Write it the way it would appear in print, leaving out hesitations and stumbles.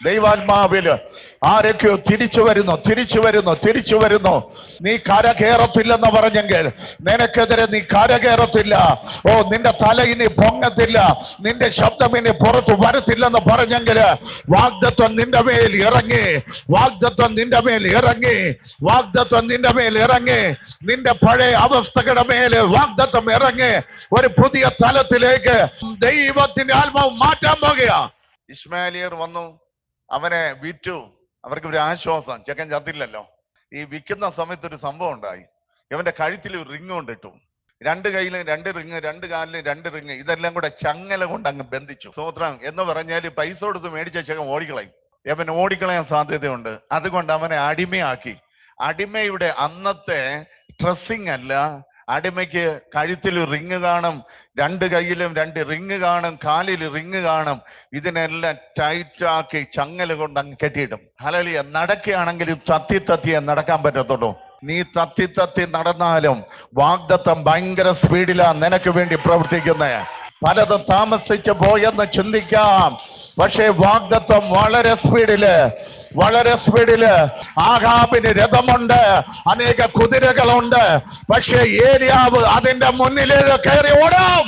ദൈവാത്മാവില് ആരൊക്കെയോ തിരിച്ചു വരുന്നു. നീ കരകയറത്തില്ലെന്ന് പറഞ്ഞെങ്കിൽ നിനക്കെതിരെ നീ കരകയറത്തില്ല. ഓ, നിന്റെ തല ഇനി പൊങ്ങത്തില്ല, നിന്റെ ശബ്ദം ഇനി പുറത്തു വരത്തില്ലെന്ന് പറഞ്ഞെങ്കിൽ വാഗ്ദത്വം നിന്റെ മേൽ ഇറങ്ങി, നിന്റെ പഴയ അവസ്ഥകളുടെ മേല് വാഗ്ദത്വം ഇറങ്ങി ഒരു പുതിയ തലത്തിലേക്ക് ദൈവത്തിന്റെ ആത്മാവ് മാറ്റാൻ പോകുക. ഇശ്മായേലിയർ വന്നു, അവനെ വിറ്റു. അവർക്ക് ഒരു ആശ്വാസം, ചെക്കൻ ചത്തില്ലല്ലോ. ഈ വിൽക്കുന്ന സമയത്ത് ഒരു സംഭവം ഉണ്ടായി. ഇവന്റെ കഴുത്തിൽ ഒരു റിങ് കൊണ്ടിട്ടു. രണ്ട് കൈയിലും 2 റിങ്, 2 കാലിലും 2 റിങ്, ഇതെല്ലാം കൂടെ ചങ്ങല കൊണ്ട് അങ്ങ് ബന്ധിച്ചു. സ്തോത്രം. എന്ന് പറഞ്ഞാൽ പൈസ കൊടുത്ത് മേടിച്ച ചെക്കൻ ഓടിക്കളയും. അവൻ ഓടിക്കളയാൻ സാധ്യതയുണ്ട്. അതുകൊണ്ട് അവനെ അടിമയാക്കി. അടിമയുടെ അന്നത്തെ ഡ്രസ്സിങ് അല്ല, അടിമയ്ക്ക് കഴുത്തിൽ റിങ് കാണും, 2 കൈയിലും 2 റിങ് കാണും, കാലിൽ റിങ് കാണും. ഇതിനെല്ലാം ടൈറ്റാക്കി ചങ്ങല കൊണ്ട് അങ്ങ് കെട്ടിയിടും. ഹല്ലേലൂയ. നടക്കുകയാണെങ്കിൽ തത്തിയെ നടക്കാൻ പറ്റത്തുള്ളൂ. നീ തത്തി നടന്നാലും വാഗ്ദത്തം ഭയങ്കര സ്പീഡിലാ നിനക്ക് വേണ്ടി പ്രവർത്തിക്കുന്നേ. പലതും താമസിച്ചു പോയെന്ന് ചിന്തിക്കാം, പക്ഷേ വാഗ്ദത്തം വളരെ സ്പീഡില്. ആഹാബിന് രഥമുണ്ട്, അനേക കുതിരകളുണ്ട്, പക്ഷേ ഏലിയാവ് അതിന്റെ മുന്നിലേക്ക് കയറി ഓടാം.